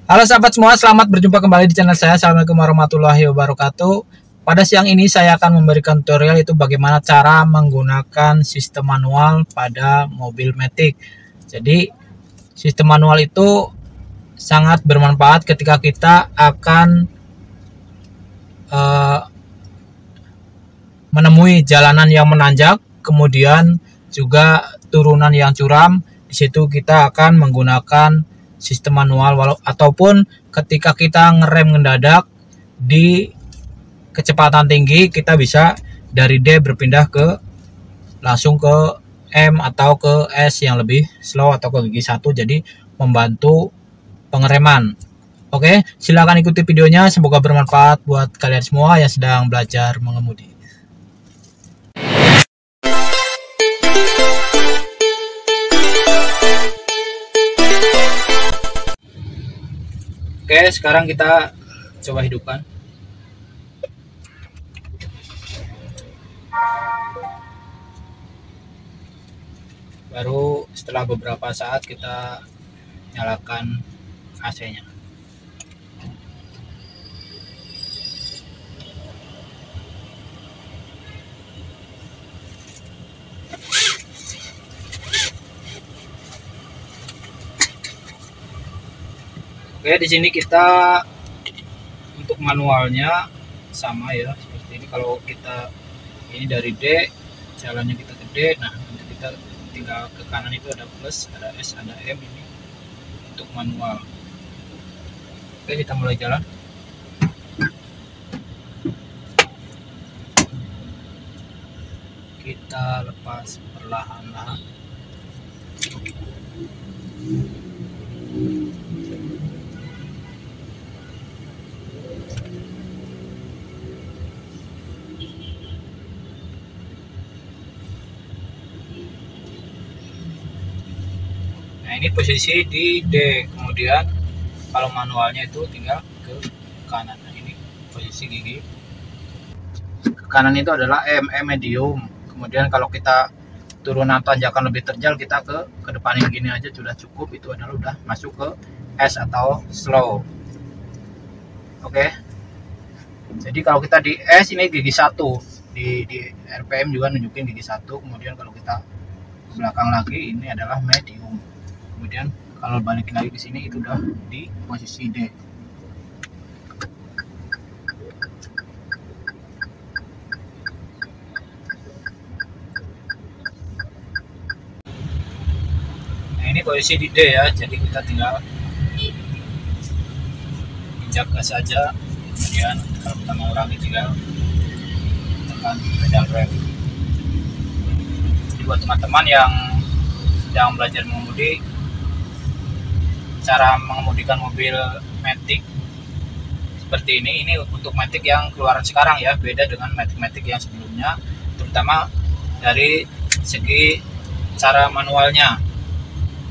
Halo sahabat semua, selamat berjumpa kembali di channel saya. Assalamualaikum warahmatullahi wabarakatuh. Pada siang ini saya akan memberikan tutorial itu bagaimana cara menggunakan sistem manual pada mobil Matic. Jadi sistem manual itu sangat bermanfaat ketika kita akan menemui jalanan yang menanjak, kemudian juga turunan yang curam. Di situ kita akan menggunakan sistem manual, ataupun ketika kita ngerem mendadak di kecepatan tinggi, kita bisa dari D berpindah ke langsung ke M atau ke S yang lebih slow atau ke gigi 1, jadi membantu pengereman. Oke, silakan ikuti videonya, semoga bermanfaat buat kalian semua yang sedang belajar mengemudi. Oke, sekarang kita coba hidupkan. Baru setelah beberapa saat kita nyalakan AC-nya. Oke, di sini kita untuk manualnya sama ya, seperti ini. Kalau kita ini dari D, jalannya kita ke D, nah untuk kita tinggal ke kanan itu ada plus, ada S, ada M, ini untuk manual. Oke, kita mulai jalan. Kita lepas perlahan-lahan. Nah, ini posisi di D, kemudian kalau manualnya itu tinggal ke kanan. Nah, ini posisi gigi ke kanan itu adalah M medium. Kemudian kalau kita turunan tanjakan lebih terjal, kita ke depanin gini aja sudah cukup. Itu adalah udah masuk ke S atau slow. Oke, jadi kalau kita di S ini gigi 1, di RPM juga nunjukin gigi 1. Kemudian kalau kita belakang lagi ini adalah medium. Kemudian kalau balik lagi ke sini itu udah di posisi D. Nah, ini posisi di D ya, jadi kita tinggal injak gas saja. Kemudian kalau kita mengurangi tinggal tekan pedal rem. Jadi buat teman-teman yang sedang belajar mengemudi, cara mengemudikan mobil Matic seperti ini untuk Matic yang keluaran sekarang ya, beda dengan Matic yang sebelumnya, terutama dari segi cara manualnya.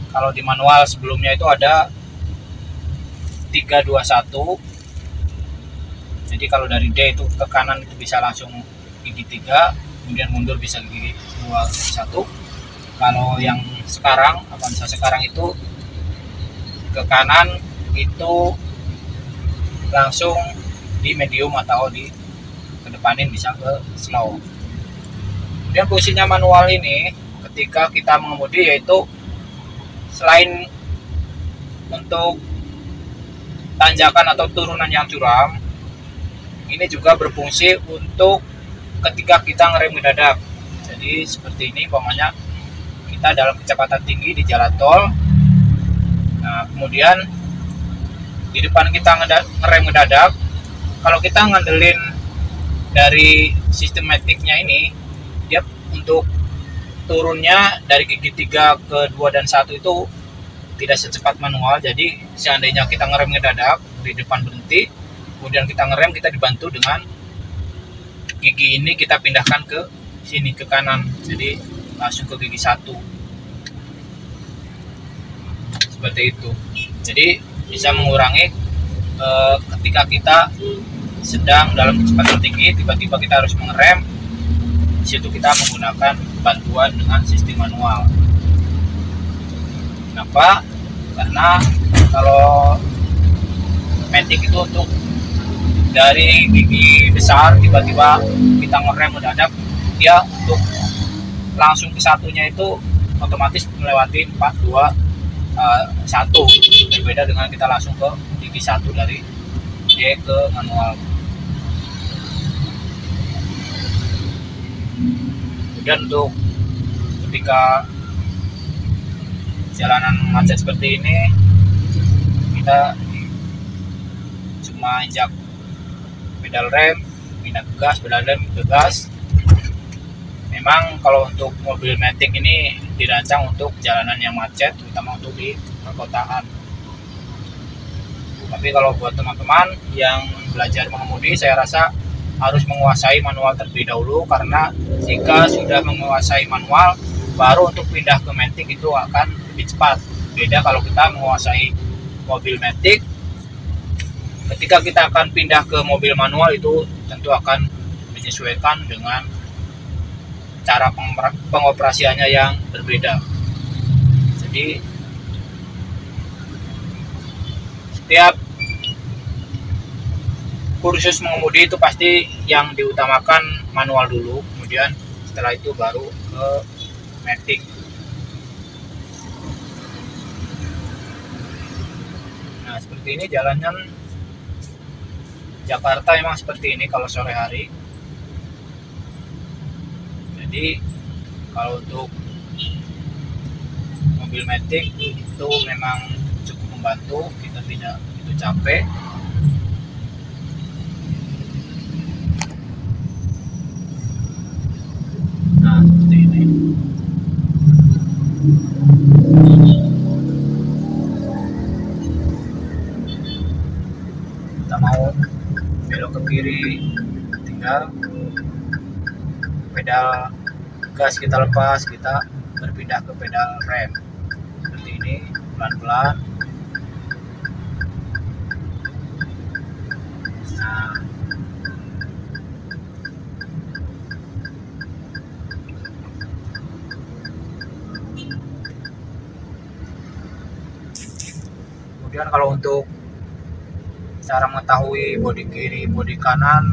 Kalau di manual sebelumnya itu ada 321, jadi kalau dari D itu ke kanan itu bisa langsung gigi 3, kemudian mundur bisa gigi 21. Kalau yang sekarang, Avanza sekarang itu ke kanan itu langsung di medium atau di kedepanin bisa ke slow. Kemudian posisinya manual ini ketika kita mengemudi, yaitu selain untuk tanjakan atau turunan yang curam, ini juga berfungsi untuk ketika kita ngerem mendadak. Jadi seperti ini, umpamanya kita dalam kecepatan tinggi di jalan tol. Nah, kemudian di depan kita ngerem mendadak. Kalau kita ngandelin dari sistem Matic-nya ini, dia untuk turunnya dari gigi 3 ke 2 dan 1 itu tidak secepat manual. Jadi seandainya kita ngerem mendadak di depan berhenti, kemudian kita ngerem, kita dibantu dengan gigi ini kita pindahkan ke sini ke kanan, jadi langsung ke gigi 1. Seperti itu. Jadi bisa mengurangi ketika kita sedang dalam kecepatan tinggi, tiba-tiba kita harus mengerem. Di situ kita menggunakan bantuan dengan sistem manual. Kenapa? Karena kalau matic itu untuk dari gigi besar tiba-tiba kita ngerem mendadak, dia untuk langsung ke satunya itu otomatis melewati 4, 2, 1. Berbeda dengan kita langsung ke gigi 1 dari D ke manual. Kemudian untuk ketika jalanan macet seperti ini, kita cuma injak pedal rem, pindah ke gas, pedal rem ke gas. Memang kalau untuk mobil matic ini dirancang untuk jalanan yang macet, terutama untuk di perkotaan. Tapi kalau buat teman-teman yang belajar mengemudi, saya rasa harus menguasai manual terlebih dahulu, karena jika sudah menguasai manual, baru untuk pindah ke matic itu akan lebih cepat. Beda kalau kita menguasai mobil matic, ketika kita akan pindah ke mobil manual itu tentu akan menyesuaikan dengan cara pengoperasiannya yang berbeda. Jadi setiap kursus mengemudi itu pasti yang diutamakan manual dulu, kemudian setelah itu baru ke matic. Nah, seperti ini jalannya Jakarta memang seperti ini kalau sore hari. Jadi kalau untuk mobil matic itu memang cukup membantu, kita tidak begitu capek. Nah, seperti ini. Kita mau belok ke kiri, tinggal pedal gas kita lepas, kita berpindah ke pedal rem. Seperti ini, pelan-pelan. Nah, kemudian kalau untuk cara mengetahui bodi kiri, bodi kanan,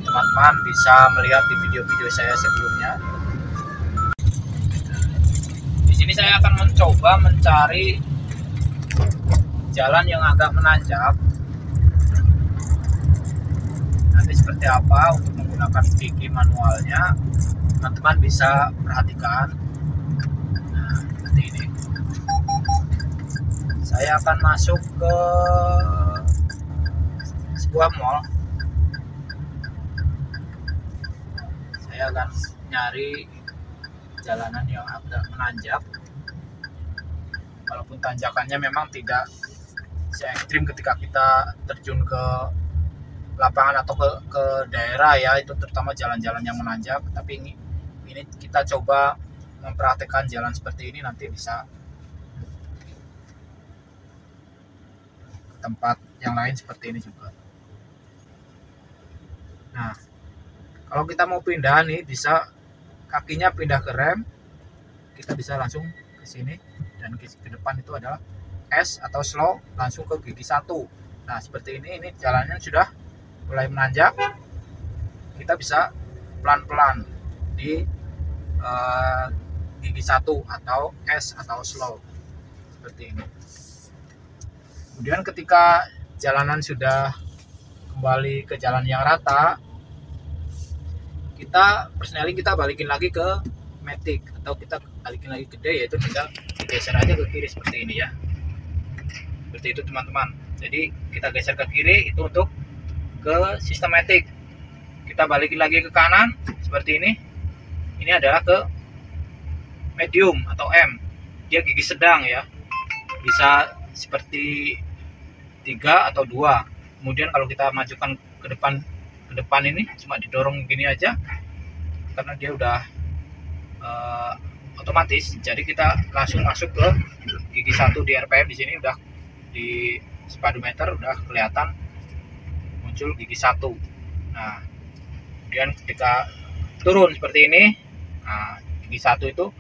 teman-teman bisa melihat di video-video saya sebelumnya. Di sini saya akan mencoba mencari jalan yang agak menanjak. Nanti seperti apa untuk menggunakan gigi manualnya, teman-teman bisa perhatikan. Nah, seperti ini. Saya akan masuk ke sebuah mall. Saya akan nyari jalanan yang agak menanjak, walaupun tanjakannya memang tidak se-ekstrim ketika kita terjun ke lapangan atau ke daerah ya, itu terutama jalan-jalan yang menanjak. Tapi ini kita coba mempraktekkan jalan seperti ini, nanti bisa ke tempat yang lain seperti ini juga. Nah, kalau kita mau pindah nih, bisa kakinya pindah ke rem, kita bisa langsung ke sini, dan ke depan itu adalah S atau slow, langsung ke gigi 1. Nah, seperti ini jalannya sudah mulai menanjak, kita bisa pelan-pelan di gigi 1 atau S atau slow, seperti ini. Kemudian ketika jalanan sudah kembali ke jalan yang rata, kita persneling, kita balikin lagi ke matic atau kita balikin lagi ke D, yaitu tinggal geser aja ke kiri seperti ini ya. Seperti itu teman-teman. Jadi kita geser ke kiri itu untuk ke sistem matic. Kita balikin lagi ke kanan seperti ini. Ini adalah ke medium atau M. Dia gigi sedang ya. Bisa seperti 3 atau 2. Kemudian kalau kita majukan ke depan ini cuma didorong gini aja, karena dia udah otomatis. Jadi kita langsung masuk ke gigi 1 di RPM. Di sini udah di speedometer udah kelihatan muncul gigi 1. Nah, kemudian ketika turun seperti ini, nah, gigi 1 itu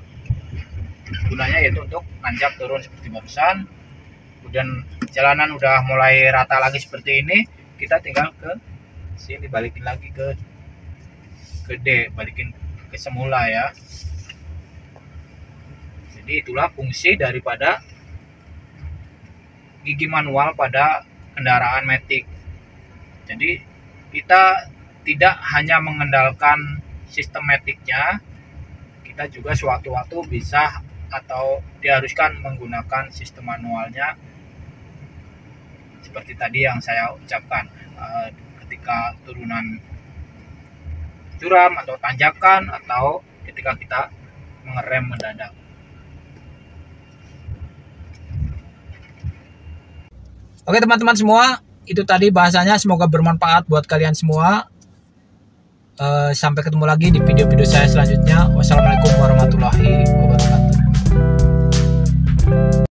gunanya yaitu untuk nanjak turun seperti barusan. kemudian jalanan udah mulai rata lagi seperti ini, kita tinggal ke sini, balikin lagi ke D, balikin ke semula ya. Jadi itulah fungsi daripada gigi manual pada kendaraan Matic. Jadi kita tidak hanya mengandalkan sistem Matic-nya, kita juga sewaktu-waktu bisa atau diharuskan menggunakan sistem manualnya seperti tadi yang saya ucapkan, ketika turunan curam atau tanjakan, atau ketika kita mengerem mendadak. Oke teman-teman semua, itu tadi bahasanya, semoga bermanfaat buat kalian semua. Sampai ketemu lagi di video-video saya selanjutnya. Wassalamualaikum warahmatullahi wabarakatuh.